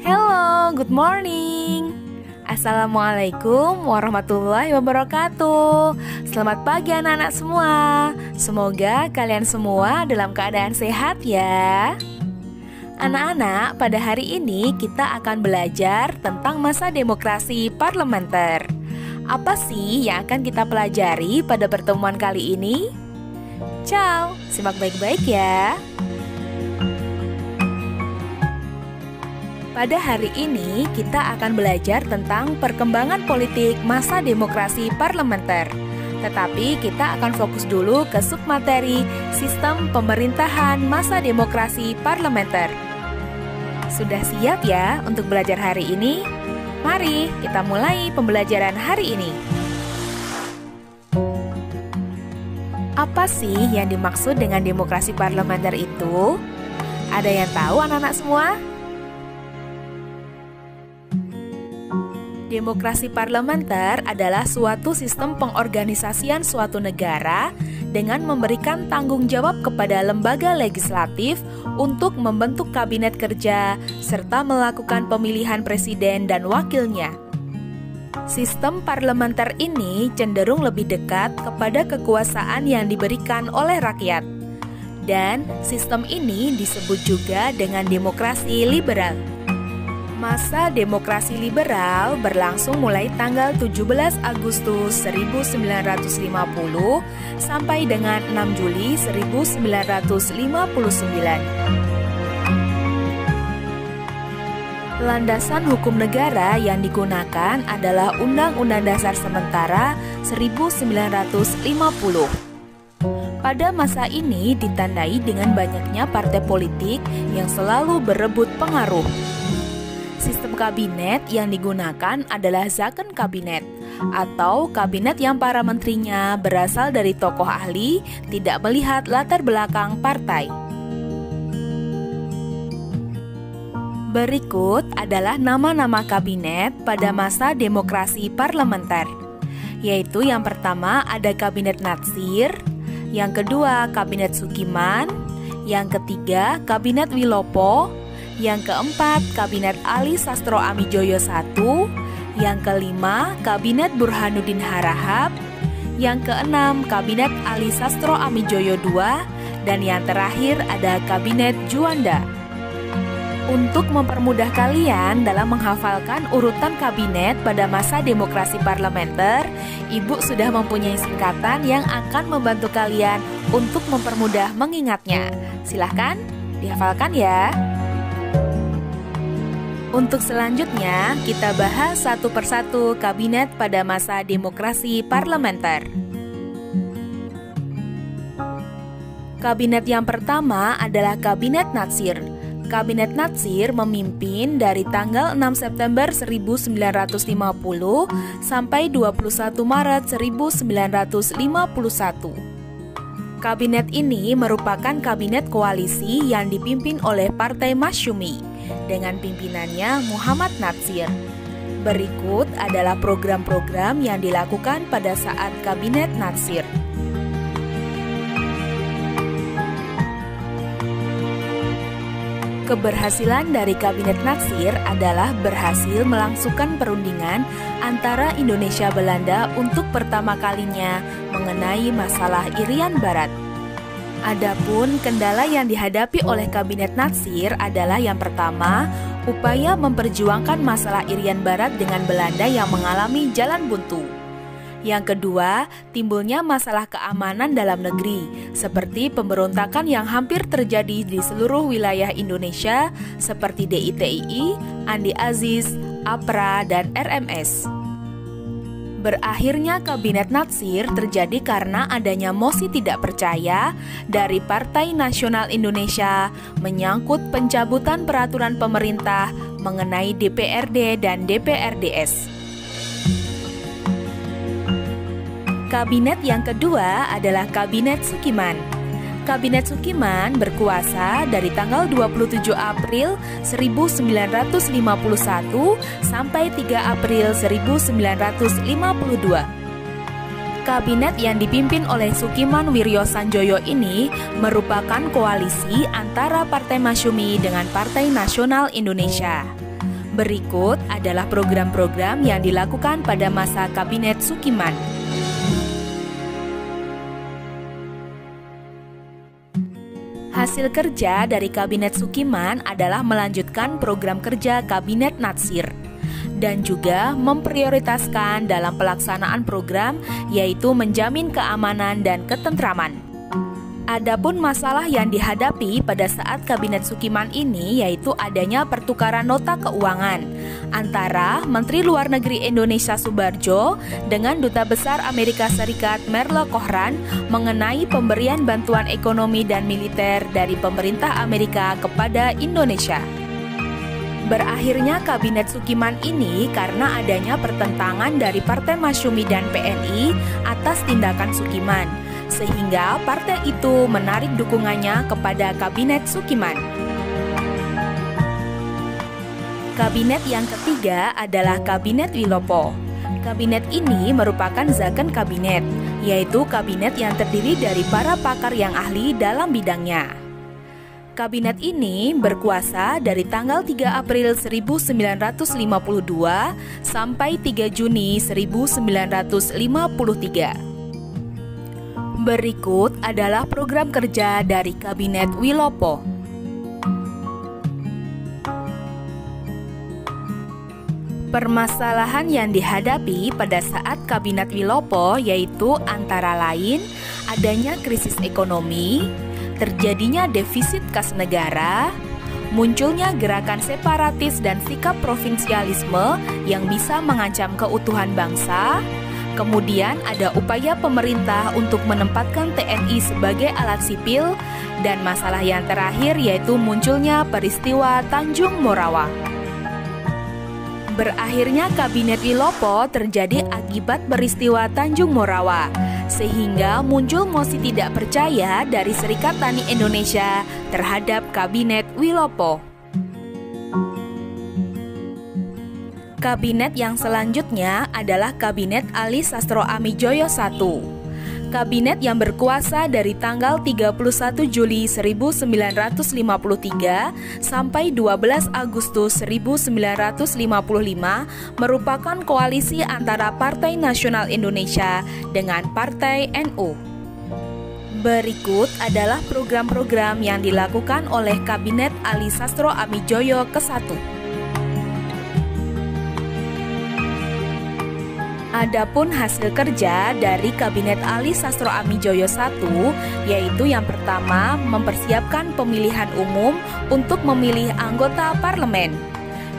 Hello, good morning. Assalamualaikum warahmatullahi wabarakatuh. Selamat pagi anak-anak semua. Semoga kalian semua dalam keadaan sehat ya. Anak-anak, pada hari ini kita akan belajar tentang masa demokrasi parlementer. Apa sih yang akan kita pelajari pada pertemuan kali ini? Ciao, simak baik-baik ya. Pada hari ini kita akan belajar tentang perkembangan politik masa demokrasi parlementer. Tetapi kita akan fokus dulu ke submateri sistem pemerintahan masa demokrasi parlementer. Sudah siap ya untuk belajar hari ini? Mari kita mulai pembelajaran hari ini. Apa sih yang dimaksud dengan demokrasi parlementer itu? Ada yang tahu anak-anak semua? Demokrasi parlementer adalah suatu sistem pengorganisasian suatu negara dengan memberikan tanggung jawab kepada lembaga legislatif untuk membentuk kabinet kerja serta melakukan pemilihan presiden dan wakilnya. Sistem parlementer ini cenderung lebih dekat kepada kekuasaan yang diberikan oleh rakyat. Dan sistem ini disebut juga dengan demokrasi liberal. Masa demokrasi liberal berlangsung mulai tanggal 17 Agustus 1950 sampai dengan 6 Juli 1959. Landasan hukum negara yang digunakan adalah Undang-Undang Dasar Sementara 1950. Pada masa ini ditandai dengan banyaknya partai politik yang selalu berebut pengaruh. Sistem kabinet yang digunakan adalah Zakon Kabinet atau kabinet yang para menterinya berasal dari tokoh ahli tidak melihat latar belakang partai. Berikut adalah nama-nama kabinet pada masa demokrasi parlementer, yaitu yang pertama ada Kabinet Natsir, yang kedua Kabinet Sukiman, yang ketiga Kabinet Wilopo, yang keempat, Kabinet Ali Sastro Amijoyo I. Yang kelima, Kabinet Burhanuddin Harahap. Yang keenam, Kabinet Ali Sastro Amijoyo II. Dan yang terakhir ada Kabinet Juanda. Untuk mempermudah kalian dalam menghafalkan urutan kabinet pada masa demokrasi parlementer, Ibu sudah mempunyai singkatan yang akan membantu kalian untuk mempermudah mengingatnya. Silahkan dihafalkan ya. Untuk selanjutnya, kita bahas satu persatu kabinet pada masa demokrasi parlementer. Kabinet yang pertama adalah Kabinet Natsir. Kabinet Natsir memimpin dari tanggal 6 September 1950 sampai 21 Maret 1951. Kabinet ini merupakan kabinet koalisi yang dipimpin oleh Partai Masyumi dengan pimpinannya Muhammad Natsir. Berikut adalah program-program yang dilakukan pada saat Kabinet Natsir. Keberhasilan dari Kabinet Natsir adalah berhasil melangsungkan perundingan antara Indonesia Belanda untuk pertama kalinya mengenai masalah Irian Barat. Adapun kendala yang dihadapi oleh Kabinet Natsir adalah yang pertama, upaya memperjuangkan masalah Irian Barat dengan Belanda yang mengalami jalan buntu. Yang kedua, timbulnya masalah keamanan dalam negeri, seperti pemberontakan yang hampir terjadi di seluruh wilayah Indonesia, seperti DITII, Andi Aziz, APRA, dan RMS. Berakhirnya Kabinet Natsir terjadi karena adanya mosi tidak percaya dari Partai Nasional Indonesia menyangkut pencabutan peraturan pemerintah mengenai DPRD dan DPRDS. Kabinet yang kedua adalah Kabinet Sukiman. Kabinet Sukiman berkuasa dari tanggal 27 April 1951 sampai 3 April 1952. Kabinet yang dipimpin oleh Sukiman Wiryo Sanjoyo ini merupakan koalisi antara Partai Masyumi dengan Partai Nasional Indonesia. Berikut adalah program-program yang dilakukan pada masa Kabinet Sukiman. Hasil kerja dari Kabinet Sukiman adalah melanjutkan program kerja Kabinet Natsir dan juga memprioritaskan dalam pelaksanaan program, yaitu menjamin keamanan dan ketentraman. Adapun masalah yang dihadapi pada saat Kabinet Sukiman ini yaitu adanya pertukaran nota keuangan antara Menteri Luar Negeri Indonesia Subarjo dengan Duta Besar Amerika Serikat Merle Kohran mengenai pemberian bantuan ekonomi dan militer dari pemerintah Amerika kepada Indonesia. Berakhirnya Kabinet Sukiman ini karena adanya pertentangan dari Partai Masyumi dan PNI atas tindakan Sukiman, sehingga partai itu menarik dukungannya kepada Kabinet Sukiman. Kabinet yang ketiga adalah Kabinet Wilopo. Kabinet ini merupakan zakon kabinet, yaitu kabinet yang terdiri dari para pakar yang ahli dalam bidangnya. Kabinet ini berkuasa dari tanggal 3 April 1952 sampai 3 Juni 1953. Berikut adalah program kerja dari Kabinet Wilopo. Permasalahan yang dihadapi pada saat Kabinet Wilopo yaitu antara lain adanya krisis ekonomi, terjadinya defisit kas negara, munculnya gerakan separatis dan sikap provinsialisme yang bisa mengancam keutuhan bangsa. Kemudian ada upaya pemerintah untuk menempatkan TNI sebagai alat sipil, dan masalah yang terakhir yaitu munculnya peristiwa Tanjung Morawa. Berakhirnya Kabinet Wilopo terjadi akibat peristiwa Tanjung Morawa, sehingga muncul mosi tidak percaya dari Serikat Tani Indonesia terhadap Kabinet Wilopo. Kabinet yang selanjutnya adalah Kabinet Ali Sastro Amijoyo I. Kabinet yang berkuasa dari tanggal 31 Juli 1953 sampai 12 Agustus 1955 merupakan koalisi antara Partai Nasional Indonesia dengan Partai NU. Berikut adalah program-program yang dilakukan oleh Kabinet Ali Sastro Amijoyo ke-1. Adapun hasil kerja dari Kabinet Ali Sastro Amijoyo I yaitu yang pertama mempersiapkan pemilihan umum untuk memilih anggota parlemen,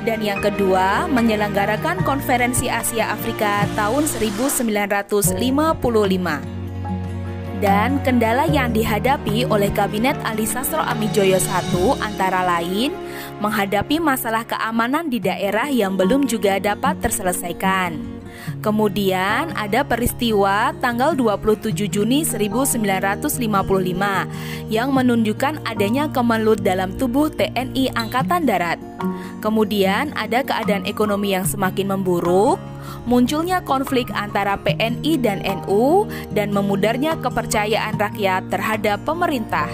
dan yang kedua menyelenggarakan Konferensi Asia Afrika tahun 1955. Dan kendala yang dihadapi oleh Kabinet Ali Sastro Amijoyo I antara lain menghadapi masalah keamanan di daerah yang belum juga dapat terselesaikan. Kemudian ada peristiwa tanggal 27 Juni 1955 yang menunjukkan adanya kemelut dalam tubuh TNI Angkatan Darat. Kemudian ada keadaan ekonomi yang semakin memburuk, munculnya konflik antara PNI dan NU, dan memudarnya kepercayaan rakyat terhadap pemerintah.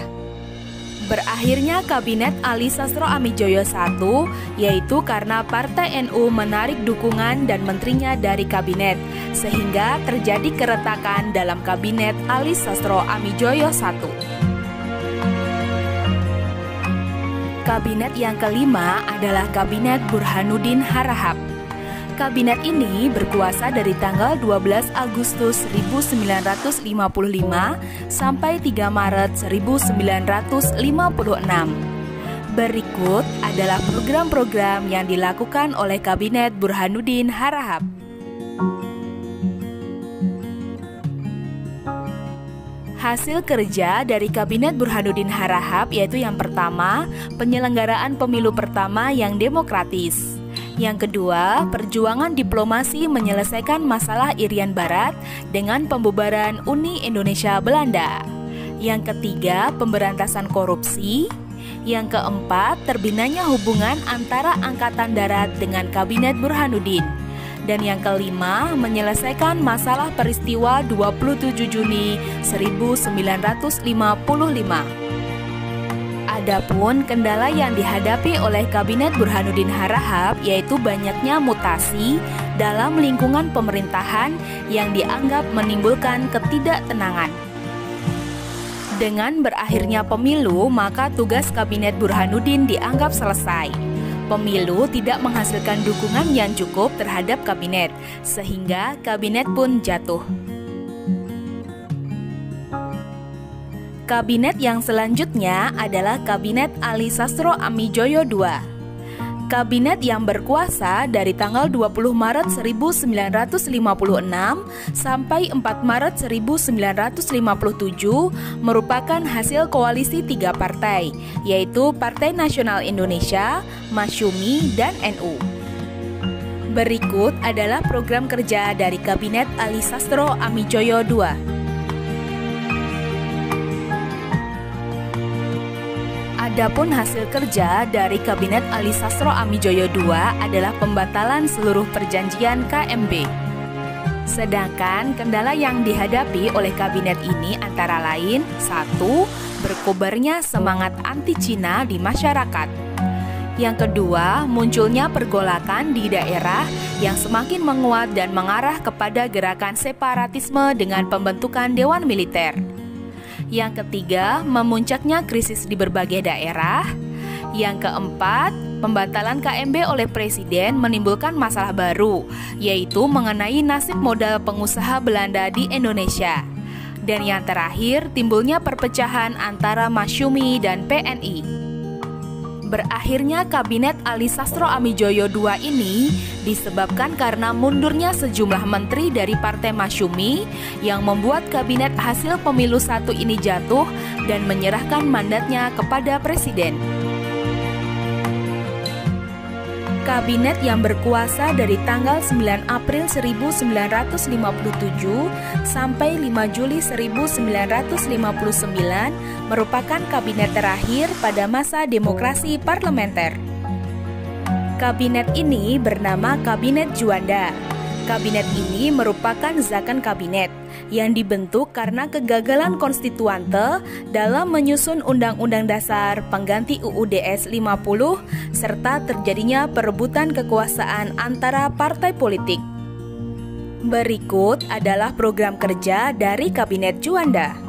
Berakhirnya Kabinet Ali Sastro Amijoyo I yaitu karena Partai NU menarik dukungan dan menterinya dari kabinet, sehingga terjadi keretakan dalam Kabinet Ali Sastro Amijoyo I. Kabinet yang kelima adalah Kabinet Burhanuddin Harahap. Kabinet ini berkuasa dari tanggal 12 Agustus 1955 sampai 3 Maret 1956. Berikut adalah program-program yang dilakukan oleh Kabinet Burhanuddin Harahap. Hasil kerja dari Kabinet Burhanuddin Harahap yaitu yang pertama, penyelenggaraan pemilu pertama yang demokratis. Yang kedua, perjuangan diplomasi menyelesaikan masalah Irian Barat dengan pembubaran Uni Indonesia Belanda. Yang ketiga, pemberantasan korupsi. Yang keempat, terbinanya hubungan antara Angkatan Darat dengan Kabinet Burhanuddin. Dan yang kelima, menyelesaikan masalah peristiwa 27 Juni 1955. Adapun kendala yang dihadapi oleh Kabinet Burhanuddin Harahap yaitu banyaknya mutasi dalam lingkungan pemerintahan yang dianggap menimbulkan ketidaktenangan. Dengan berakhirnya pemilu, maka tugas Kabinet Burhanuddin dianggap selesai. Pemilu tidak menghasilkan dukungan yang cukup terhadap kabinet, sehingga kabinet pun jatuh. Kabinet yang selanjutnya adalah Kabinet Ali Sastro Amijoyo II. Kabinet yang berkuasa dari tanggal 20 Maret 1956 sampai 4 Maret 1957 merupakan hasil koalisi 3 partai, yaitu Partai Nasional Indonesia, Masyumi, dan NU. Berikut adalah program kerja dari Kabinet Ali Sastro Amijoyo II. Adapun hasil kerja dari Kabinet Ali Sastro Amijoyo II adalah pembatalan seluruh perjanjian KMB. Sedangkan kendala yang dihadapi oleh kabinet ini antara lain 1. Berkobarnya semangat anti-Cina di masyarakat. Yang kedua, munculnya pergolakan di daerah yang semakin menguat dan mengarah kepada gerakan separatisme dengan pembentukan Dewan Militer. Yang ketiga, memuncaknya krisis di berbagai daerah. Yang keempat, pembatalan KMB oleh Presiden menimbulkan masalah baru, yaitu mengenai nasib modal pengusaha Belanda di Indonesia. Dan yang terakhir, timbulnya perpecahan antara Masyumi dan PNI. Berakhirnya Kabinet Ali Sastro Amijoyo II ini disebabkan karena mundurnya sejumlah menteri dari Partai Masyumi yang membuat kabinet hasil pemilu 1 ini jatuh dan menyerahkan mandatnya kepada Presiden. Kabinet yang berkuasa dari tanggal 9 April 1957 sampai 5 Juli 1959 merupakan kabinet terakhir pada masa demokrasi parlementer. Kabinet ini bernama Kabinet Juanda. Kabinet ini merupakan zakan kabinet yang dibentuk karena kegagalan konstituante dalam menyusun Undang-Undang Dasar pengganti UUD-S 50 serta terjadinya perebutan kekuasaan antara partai politik. Berikut adalah program kerja dari Kabinet Juanda.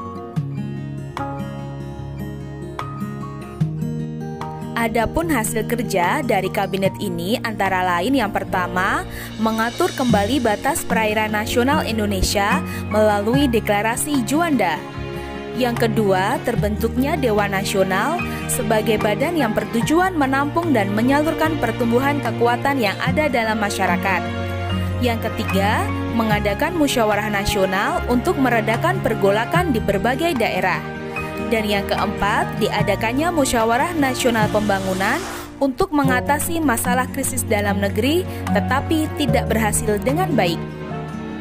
Adapun hasil kerja dari kabinet ini antara lain yang pertama, mengatur kembali batas perairan nasional Indonesia melalui deklarasi Juanda. Yang kedua, terbentuknya Dewan Nasional sebagai badan yang bertujuan menampung dan menyalurkan pertumbuhan kekuatan yang ada dalam masyarakat. Yang ketiga, mengadakan musyawarah nasional untuk meredakan pergolakan di berbagai daerah. Dan yang keempat, diadakannya musyawarah nasional pembangunan untuk mengatasi masalah krisis dalam negeri tetapi tidak berhasil dengan baik.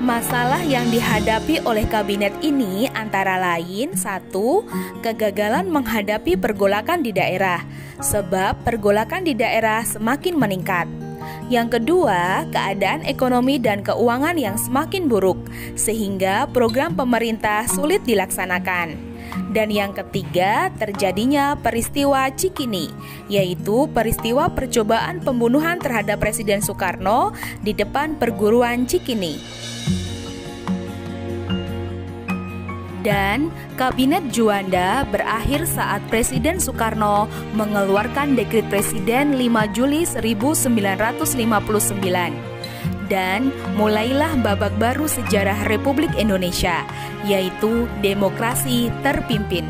Masalah yang dihadapi oleh kabinet ini antara lain 1. Kegagalan menghadapi pergolakan di daerah, sebab pergolakan di daerah semakin meningkat. Yang kedua, keadaan ekonomi dan keuangan yang semakin buruk, sehingga program pemerintah sulit dilaksanakan. Dan yang ketiga, terjadinya peristiwa Cikini, yaitu peristiwa percobaan pembunuhan terhadap Presiden Soekarno di depan perguruan Cikini. Dan Kabinet Juanda berakhir saat Presiden Soekarno mengeluarkan Dekret Presiden 5 Juli 1959. Dan mulailah babak baru sejarah Republik Indonesia, yaitu demokrasi terpimpin.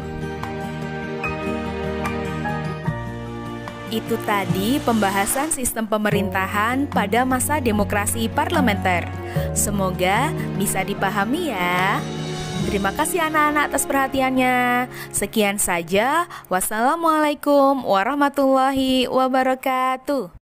Itu tadi pembahasan sistem pemerintahan pada masa demokrasi parlementer. Semoga bisa dipahami ya. Terima kasih anak-anak atas perhatiannya. Sekian saja. Wassalamualaikum warahmatullahi wabarakatuh.